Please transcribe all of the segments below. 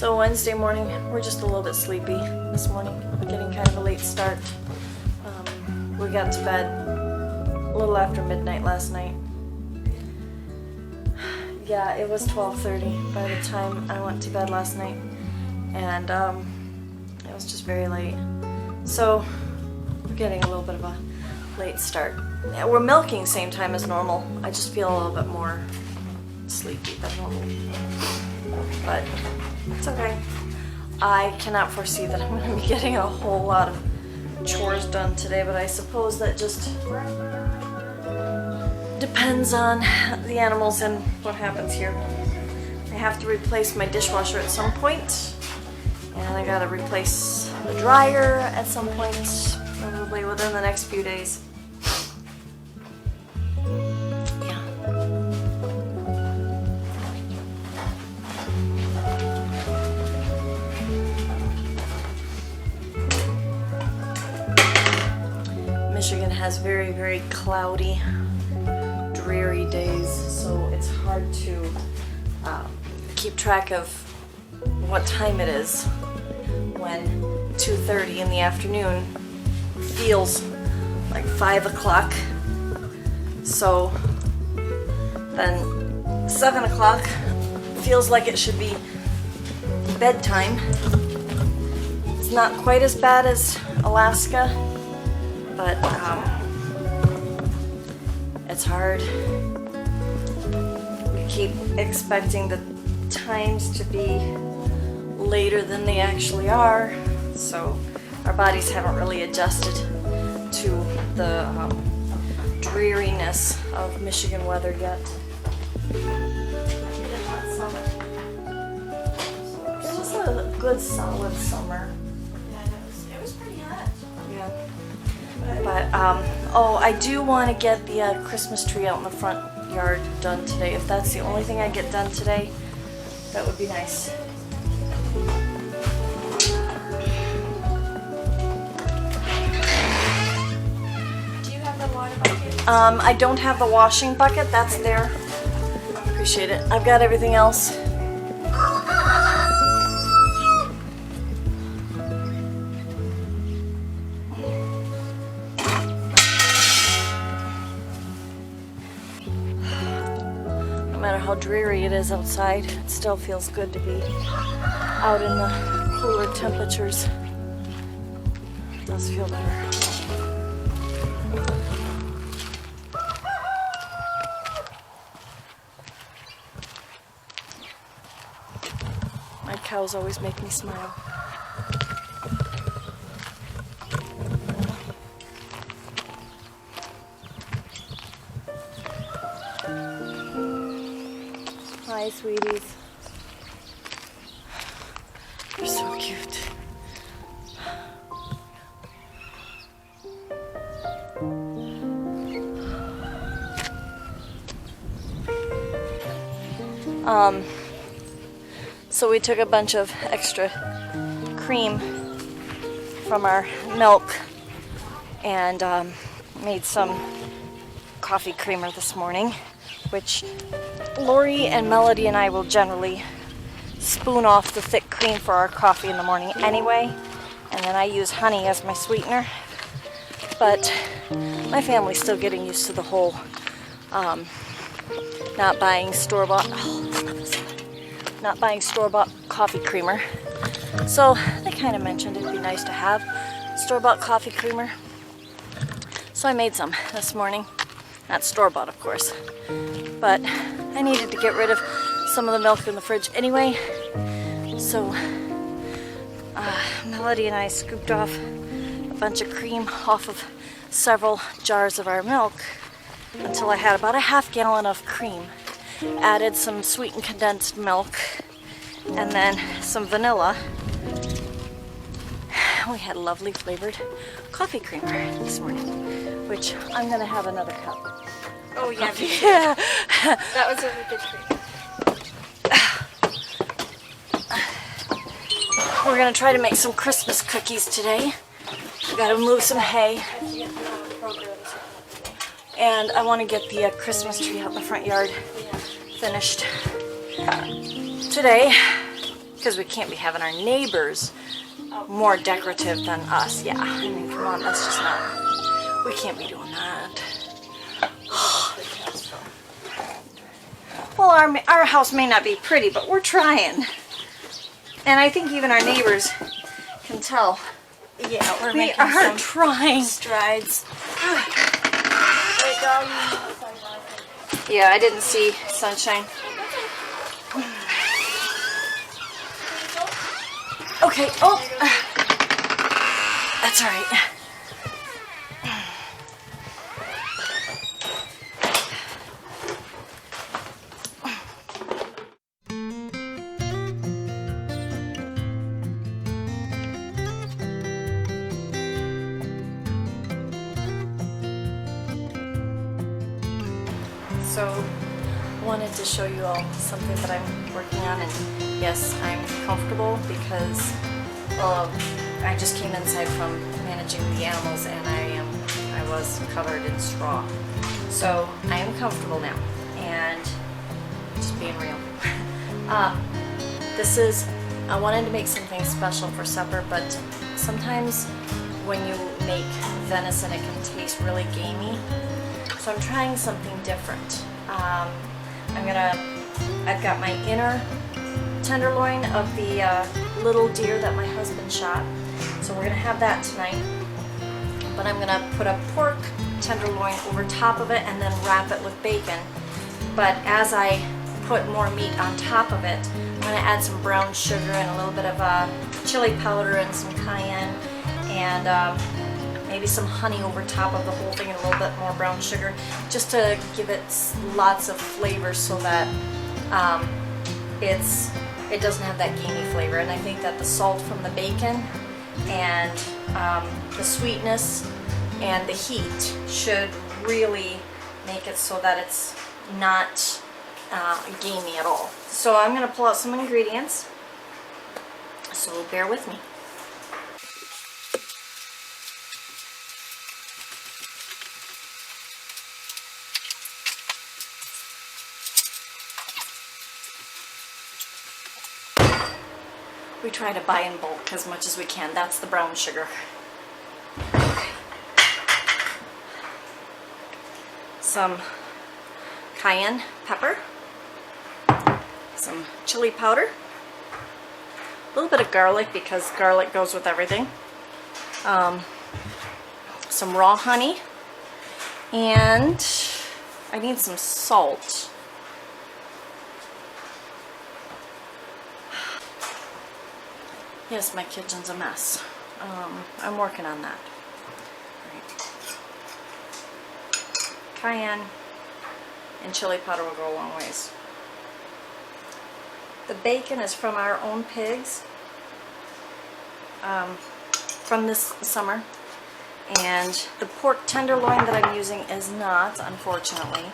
So Wednesday morning, we're just a little bit sleepy this morning. We're getting kind of a late start. We got to bed a little after midnight last night. Yeah, it was 12:30 by the time I went to bed last night, and it was just very late. So we're getting a little bit of a late start. Yeah, we're milking same time as normal. I just feel a little bit more sleepy than normal, but it's okay. I cannot foresee that I'm going to be getting a whole lot of chores done today, but I suppose that just depends on the animals and what happens here. I have to replace my dishwasher at some point, and I gotta replace the dryer at some point, probably within the next few days. Yeah. Michigan has very, very cloudy, dreary days, so it's hard to keep track of what time it is when 2:30 in the afternoon feels like 5 o'clock. So then 7 o'clock feels like it should be bedtime. It's not quite as bad as Alaska, but it's hard. We keep expecting the times to be later than they actually are, so our bodies haven't really adjusted to the dreariness of Michigan weather yet. It was a good solid summer. Yeah, it was pretty hot. Yeah. But, oh, I do want to get the Christmas tree out in the front yard done today. If that's the only thing I get done today, that would be nice. Do you have the water bucket? I don't have the washing bucket. That's there. Appreciate it. I've got everything else. No matter how dreary it is outside, it still feels good to be out in the cooler temperatures. It does feel better. My cows always make me smile. Hi, sweeties. You're so cute. So we took a bunch of extra cream from our milk and made some coffee creamer this morning, which Lori and Melody and I will generally spoon off the thick cream for our coffee in the morning anyway, and then I use honey as my sweetener. But my family's still getting used to the whole not buying store-bought coffee creamer. So they kind of mentioned it'd be nice to have store-bought coffee creamer. So I made some this morning. Not store-bought, of course, but I needed to get rid of some of the milk in the fridge anyway. So Melody and I scooped off a bunch of cream off of several jars of our milk until I had about a half gallon of cream. Added some sweetened condensed milk and then some vanilla. We had lovely flavored coffee creamer this morning, which I'm gonna have another cup. Oh yeah, Yeah. that was really good cream. We're gonna try to make some Christmas cookies today. We gotta move some hay. And I want to get the Christmas tree out in the front yard finished today. because we can't be having our neighbors more decorative than us. Yeah, I mean, come on, that's just not, we can't be doing that. Well, our house may not be pretty, but we're trying. And I think even our neighbors can tell. Yeah, we're We making are some trying. strides. Yeah, I didn't see sunshine. Okay, oh, that's all right. So, I wanted to show you all something that I'm working on, and yes, I'm comfortable because, well, I just came inside from managing the animals and I was covered in straw. So, I am comfortable now, and just being real. I wanted to make something special for supper, but sometimes when you make venison, it can taste really gamey. So I'm trying something different. I've got my inner tenderloin of the little deer that my husband shot. So we're gonna have that tonight. But I'm gonna put a pork tenderloin over top of it and then wrap it with bacon. But as I put more meat on top of it, I'm gonna add some brown sugar and a little bit of chili powder and some cayenne and maybe some honey over top of the whole thing and a little bit more brown sugar, just to give it lots of flavor so that it doesn't have that gamey flavor. And I think that the salt from the bacon and the sweetness and the heat should really make it so that it's not gamey at all. So I'm going to pull out some ingredients, so bear with me. We try to buy in bulk as much as we can. That's the brown sugar. Okay. Some cayenne pepper, some chili powder, a little bit of garlic because garlic goes with everything, some raw honey, and I need some salt. Yes, my kitchen's a mess. I'm working on that. Right. Cayenne and chili powder will go a long ways. The bacon is from our own pigs from this summer, and the pork tenderloin that I'm using is not, unfortunately.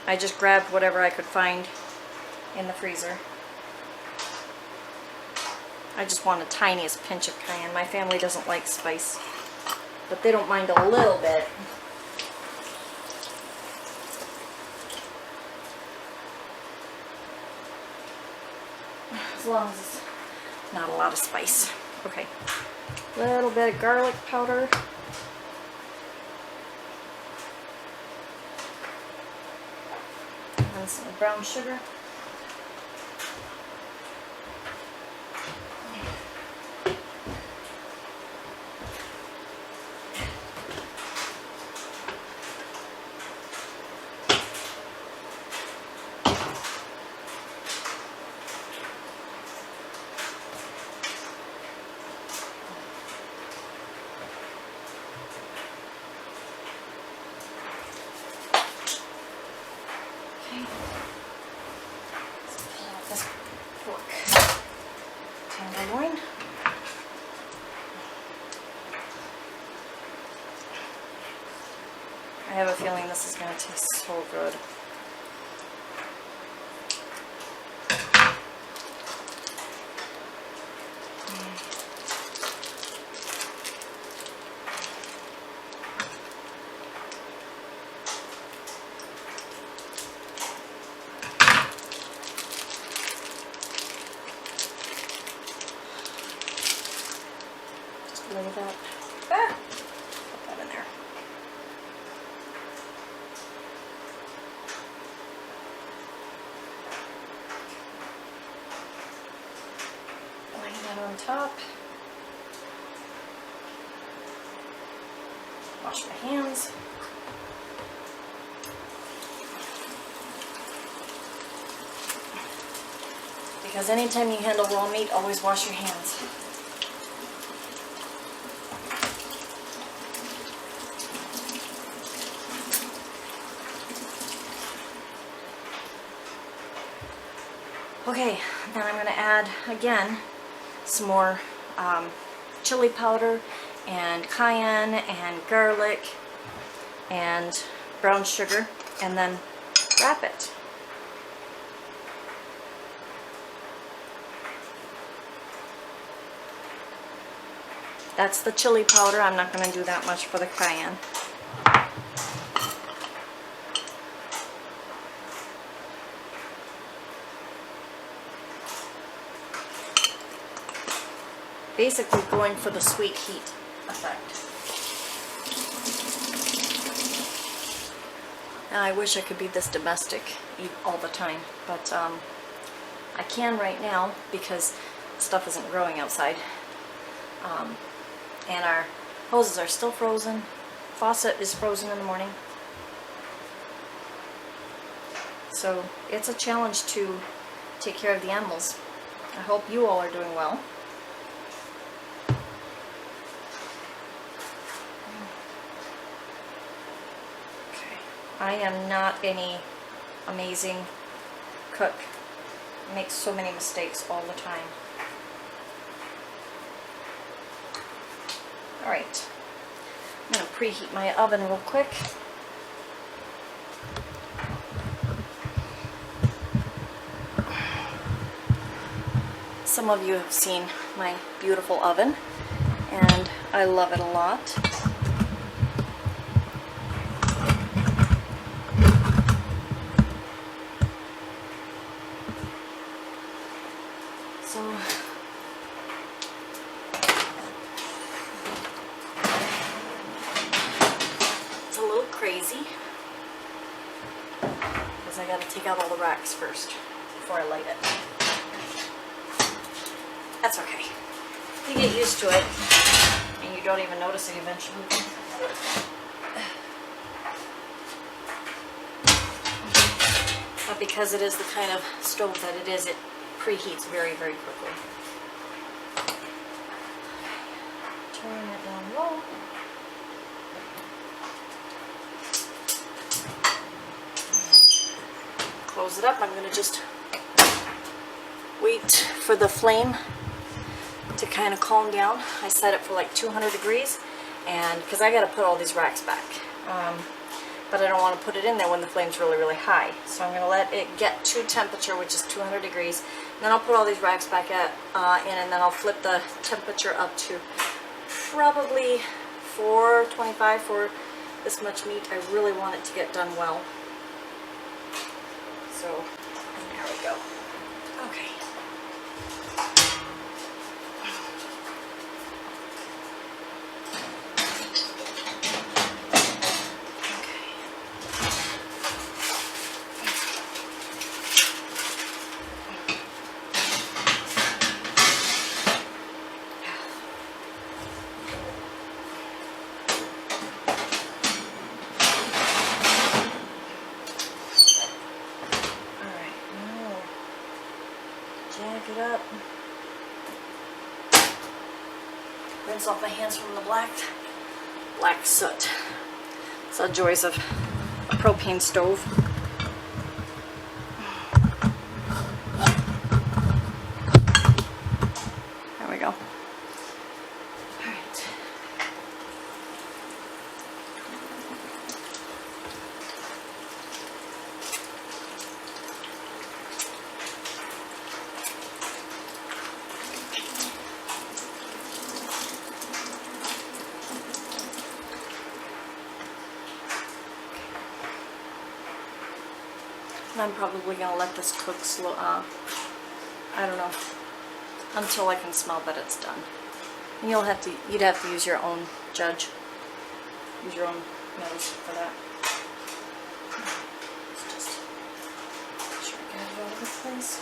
I just grabbed whatever I could find in the freezer. I just want the tiniest pinch of cayenne. My family doesn't like spice, but they don't mind a little bit. As long as it's not a lot of spice. Okay. A little bit of garlic powder. And some brown sugar. This pork tenderloin. I have a feeling this is going to taste so good. top. Wash my hands. Because anytime you handle raw meat, always wash your hands. Okay, then I'm going to add, again, some more chili powder and cayenne and garlic and brown sugar, and then wrap it. That's the chili powder. I'm not going to do that much for the cayenne. Basically going for the sweet heat effect. Now I wish I could be this domestic all the time, but I can right now because stuff isn't growing outside. And our hoses are still frozen. Faucet is frozen in the morning. So it's a challenge to take care of the animals. I hope you all are doing well. Okay. I am not any amazing cook. I make so many mistakes all the time. Alright, I'm going to preheat my oven real quick. Some of you have seen my beautiful oven, and I love it a lot. So, crazy because I got to take out all the racks first before I light it. That's okay. You get used to it and you don't even notice it eventually. But because it is the kind of stove that it is, it preheats very, very quickly. Turn it down low. Close it up. I'm going to just wait for the flame to kind of calm down. I set it for like 200 degrees, and because I got to put all these racks back, but I don't want to put it in there when the flame's really, really high. So I'm going to let it get to temperature, which is 200 degrees. And then I'll put all these racks back in, and then I'll flip the temperature up to probably 425 for this much meat. I really want it to get done well. So, there we go. Okay. Jack it up. Rinse off my hands from the black soot. It's the joys of a propane stove. There we go. Alright. I'm probably going to let this cook slow, I don't know, until I can smell that it's done. And you'd have to use your own judge, use your own nose for that. Let's just make sure I get it all over the place.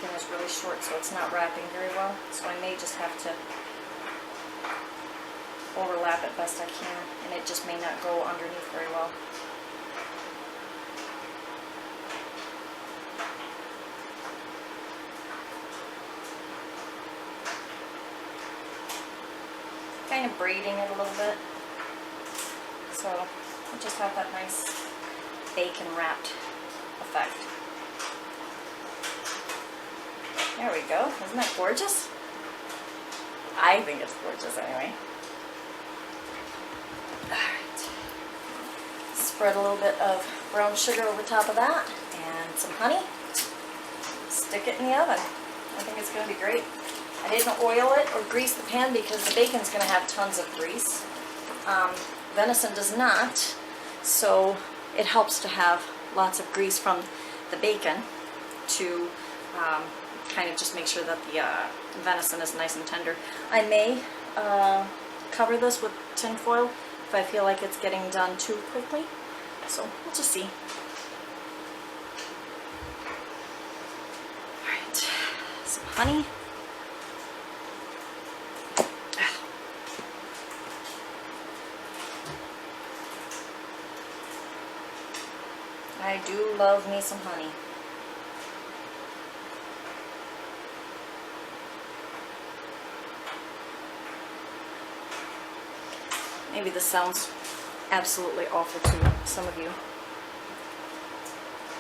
bacon is really short, so it's not wrapping very well. So I may just have to overlap it best I can, and it just may not go underneath very well. Kind of braiding it a little bit, so we'll just have that nice bacon wrapped effect. There we go. Isn't that gorgeous? I think it's gorgeous anyway. Alright. Spread a little bit of brown sugar over top of that and some honey. Stick it in the oven. I think it's going to be great. I didn't oil it or grease the pan because the bacon's going to have tons of grease. Venison does not, so it helps to have lots of grease from the bacon to kind of just make sure that the venison is nice and tender. I may cover this with tin foil if I feel like it's getting done too quickly, so we'll just see. Alright, some honey. I do love me some honey. Maybe this sounds absolutely awful to some of you.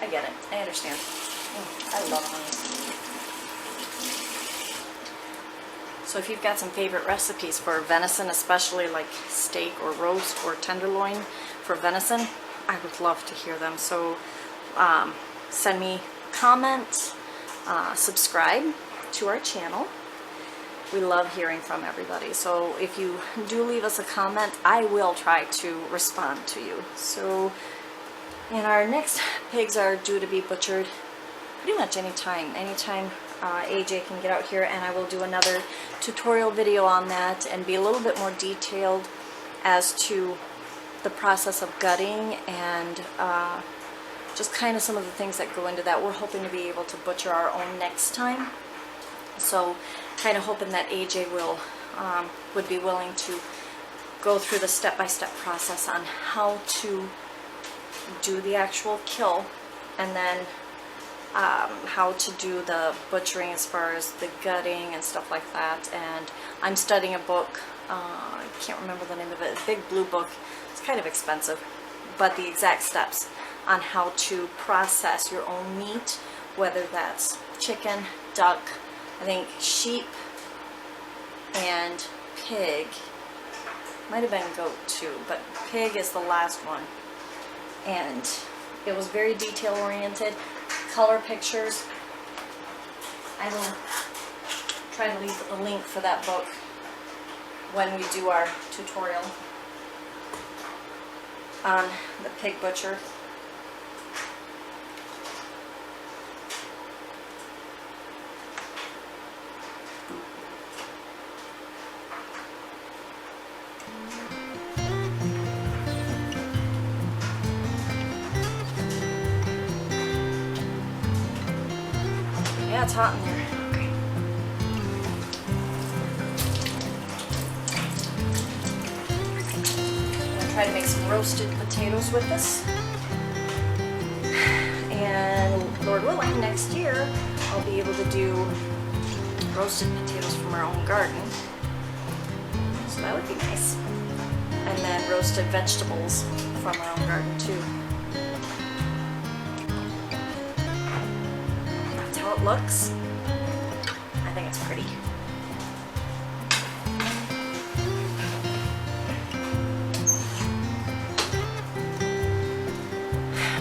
I get it. I understand. I love honey. So if you've got some favorite recipes for venison, especially like steak or roast or tenderloin for venison, I would love to hear them. So send me a comment, subscribe to our channel. We love hearing from everybody. So if you do leave us a comment, I will try to respond to you. So, and our next pigs are due to be butchered pretty much anytime AJ can get out here, and I will do another tutorial video on that and be a little bit more detailed as to the process of gutting and just kind of some of the things that go into that. We're hoping to be able to butcher our own next time, so kind of hoping that AJ will would be willing to go through the step-by-step process on how to do the actual kill, and then how to do the butchering as far as the gutting and stuff like that. And I'm studying a book, I can't remember the name of it, a big blue book. It's kind of expensive, but the exact steps on how to process your own meat, whether that's chicken, duck, I think sheep, and pig. Might have been goat too, but pig is the last one. And it was very detail oriented, color pictures. I will try to leave a link for that book when we do our tutorial on the pig butcher. Yeah, it's hot in there. Okay. I'm gonna try to make some roasted potatoes with this. And Lord willing, next year I'll be able to do roasted potatoes from our own garden. So that would be nice. And then roasted vegetables from our own garden too. How it looks. I think it's pretty.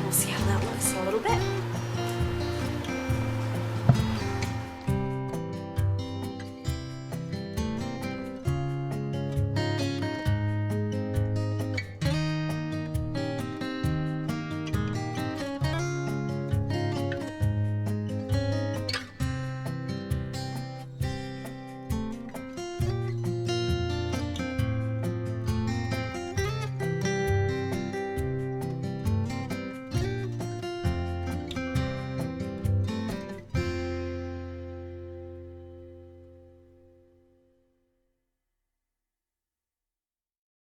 We'll see how that looks in a little bit.